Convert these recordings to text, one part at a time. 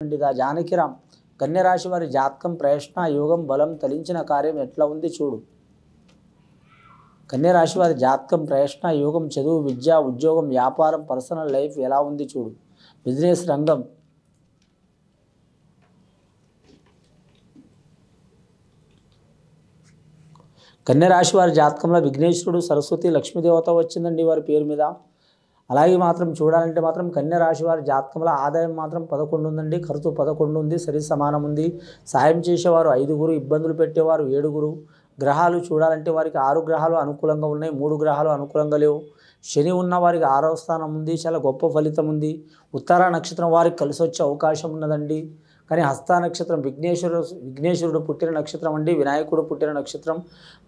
పండిత జానకిరాం కన్యరాశి వారి జాతకం ప్రయత్న యోగం బలం తలించిన కార్యం ఎట్లా ఉంది చూడు. కన్యరాశి వారి జాతకం ప్రయత్న యోగం చదువు విద్య ఉద్యోగం వ్యాపారం పర్సనల్ లైఫ్ ఎలా ఉంది చూడు. బిజినెస్ రంగం కన్యరాశి వారి జాతకంలో విఘ్నేశ్వరుడు సరస్వతి లక్ష్మీదేవత వచ్చిందండి వారి పేరు మీద. అలాగే మాత్రం చూడాలంటే మాత్రం కన్య రాశి వారి జాతకంలో ఆదాయం మాత్రం 11 ఉందండి, ఖర్చు 11 ఉంది, సరి సమానం ఉంది. సాయం చేసేవారు 5గురు, ఇబ్బందులు పెట్టేవారు 7గురు. గ్రహాలు చూడాలంటే వారికి 6 గ్రహాలు అనుకూలంగా ఉన్నాయి, 3 గ్రహాలు అనుకూలంగా లేవు. శని ఉన్న వారికి 6వ స్థానం ఉంది, చాలా గొప్ప ఫలితం ఉంది. ఉత్తర నక్షత్రం వారికి కలిసి వచ్చే అవకాశం ఉన్నదండి. కానీ హస్త నక్షత్రం విఘ్నేశ్వరుడు పుట్టిన నక్షత్రం అండి, వినాయకుడు పుట్టిన నక్షత్రం,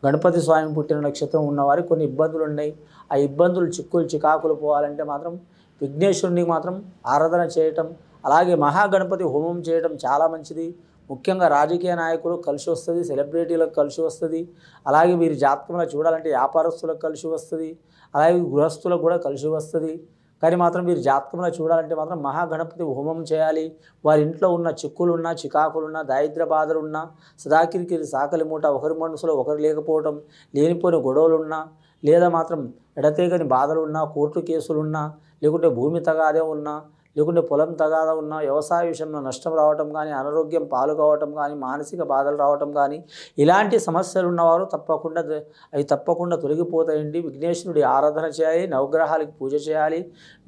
గణపతి స్వామి పుట్టిన నక్షత్రం ఉన్నవారికి కొన్ని ఇబ్బందులు ఉన్నాయి. ఆ ఇబ్బందులు చిక్కులు చికాకులు పోవాలంటే మాత్రం విఘ్నేశ్వరుని మాత్రం ఆరాధన చేయటం, అలాగే మహాగణపతి హోమం చేయడం చాలా మంచిది. ముఖ్యంగా రాజకీయ నాయకులు కలిసి వస్తుంది, సెలబ్రిటీలకు కలిసి వస్తుంది. అలాగే వీరి జాతకంలో చూడాలంటే వ్యాపారస్తులకు కలిసి వస్తుంది, అలాగే గృహస్థులకు కూడా కలిసి వస్తుంది. కానీ మాత్రం వీరి జాతకంలో చూడాలంటే మాత్రం మహాగణపతి హోమం చేయాలి. వారి ఇంట్లో ఉన్న చిక్కులున్నా చికాకులున్నా దారిద్ర్య బాధలున్నా సదాకిరికి సాకలి మూట, ఒకరి మనసులో ఒకరు లేకపోవడం, లేనిపోయిన గొడవలున్నా, లేదా మాత్రం ఎడతెగని బాధలున్నా, కోర్టు కేసులున్నా, లేకుంటే భూమి తగాదే ఉన్నా, లేకుంటే పొలం తగాదా ఉన్నా, వ్యవసాయ విషయంలో నష్టం రావటం కానీ, అనారోగ్యం పాలు కావటం కానీ, మానసిక బాధలు రావటం కానీ, ఇలాంటి సమస్యలు ఉన్నవారు తప్పకుండా తొలగిపోతాయండి. విఘ్నేశ్వరుడి ఆరాధన చేయాలి, నవగ్రహాలకి పూజ చేయాలి.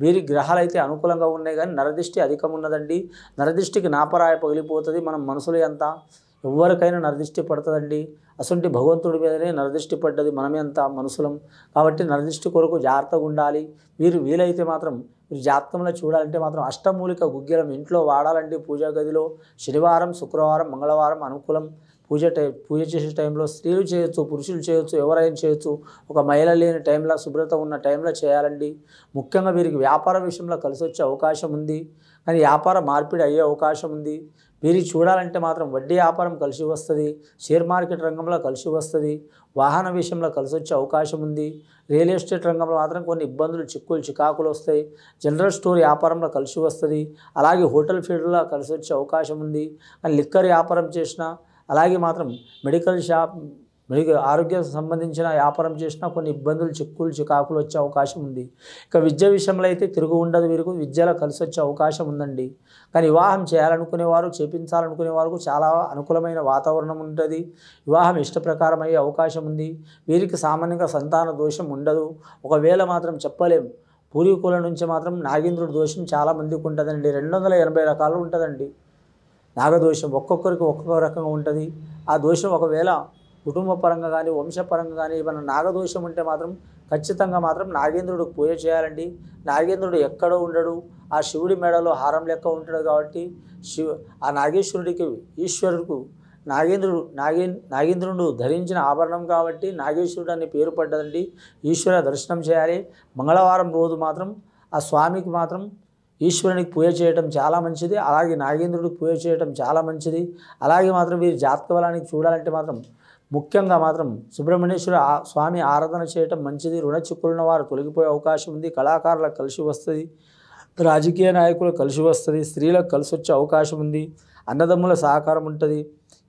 వీరి గ్రహాలు అయితే అనుకూలంగా ఉన్నాయి కానీ నరదిష్టి అధికం ఉన్నదండి. నరదిష్టికి నాపరాయ పగిలిపోతుంది. మనం మనసులో ఎంత ఎవరికైనా నరదిష్టి పడుతుందండి. అసంటి భగవంతుడి మీదనే నరదిష్టి పడ్డది, మనమే అంత మనుషులం. కాబట్టి నరదిష్టి కొరకు జాగ్రత్తగా ఉండాలి. వీలైతే మాత్రం మీరు జాతకంలో చూడాలంటే మాత్రం అష్టమూలిక గుగ్గిలం ఇంట్లో వాడాలండి. పూజా గదిలో శనివారం, శుక్రవారం, మంగళవారం అనుకూలం. పూజ చేసే టైంలో స్త్రీలు చేయొచ్చు, పురుషులు చేయొచ్చు, ఎవరైనా చేయొచ్చు. ఒక మహిళ లేని టైంలో, శుభ్రత ఉన్న టైంలో చేయాలండి. ముఖ్యంగా వీరికి వ్యాపార విషయంలో కలిసి వచ్చే అవకాశం ఉంది, కానీ వ్యాపార మార్పిడి అయ్యే అవకాశం ఉంది. వీరికి చూడాలంటే మాత్రం వడ్డీ వ్యాపారం కలిసి వస్తుంది, షేర్ మార్కెట్ రంగంలో కలిసి వస్తుంది, వాహన విషయంలో కలిసి వచ్చే అవకాశం ఉంది. రియల్ ఎస్టేట్ రంగంలో మాత్రం కొన్ని ఇబ్బందులు చిక్కులు చికాకులు వస్తాయి. జనరల్ స్టోర్ వ్యాపారంలో కలిసి వస్తుంది, అలాగే హోటల్ ఫీల్డ్లో కలిసి వచ్చే అవకాశం ఉంది. కానీ లిక్కర్ వ్యాపారం చేసినా, అలాగే మాత్రం మెడికల్ ఆరోగ్యం సంబంధించిన వ్యాపారం చేసినా కొన్ని ఇబ్బందులు చిక్కులు చికాకులు వచ్చే అవకాశం ఉంది. ఇక విద్య విషయంలో అయితే తిరుగు ఉండదు, వీరికి విద్యలో కలిసి వచ్చే అవకాశం ఉందండి. కానీ వివాహం చేయాలనుకునేవారు, చేపించాలనుకునేవారు చాలా అనుకూలమైన వాతావరణం ఉంటుంది. వివాహం ఇష్ట ప్రకారం అయ్యే అవకాశం ఉంది. వీరికి సామాన్యంగా సంతాన దోషం ఉండదు. ఒకవేళ మాత్రం చెప్పలేం, పూర్వీకుల నుంచి మాత్రం నాగేంద్రుడి దోషం చాలా మందికి ఉంటుందండి. 280 రకాలు ఉంటుందండి నాగదోషం. ఒక్కొక్కరికి ఒక్కొక్క రకంగా ఉంటుంది. ఆ దోషం ఒకవేళ కుటుంబ పరంగా కానీ వంశపరంగా కానీ ఏమైనా నాగదోషం ఉంటే మాత్రం ఖచ్చితంగా మాత్రం నాగేంద్రుడికి పూజ చేయాలండి. నాగేంద్రుడు ఎక్కడో ఉండడు, ఆ శివుడి మెడలో హారం లెక్క ఉంటాడు. కాబట్టి ఆ నాగేశ్వరుడికి ఈశ్వరుడికి నాగేంద్రుడు ధరించిన ఆభరణం కాబట్టి నాగేశ్వరుడు అనే పేరు పడ్డదండి. ఈశ్వర దర్శనం చేయాలి. మంగళవారం రోజు మాత్రం ఆ స్వామికి మాత్రం ఈశ్వరునికి పూజ చేయటం చాలా మంచిది. అలాగే నాగేంద్రుడికి పూజ చేయటం చాలా మంచిది. అలాగే మాత్రం వీరి జాతక బలానికి చూడాలంటే మాత్రం ముఖ్యంగా మాత్రం సుబ్రహ్మణ్యేశ్వర స్వామి ఆరాధన చేయటం మంచిది. రుణ చిక్కులున్న వారు తొలగిపోయే అవకాశం ఉంది. కళాకారులకు కలిసి వస్తుంది, రాజకీయ నాయకులకు కలిసి వస్తుంది, స్త్రీలకు కలిసి వచ్చే అవకాశం ఉంది. అన్నదమ్ముల సహకారం ఉంటుంది.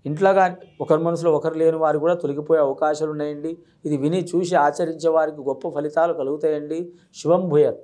ఇంట్లో కానీ ఒకరి మనసులో ఒకరు లేని వారు కూడా తొలగిపోయే అవకాశాలు ఉన్నాయండి. ఇది విని చూసి ఆచరించే వారికి గొప్ప ఫలితాలు కలుగుతాయండి. శుభం భూయత్.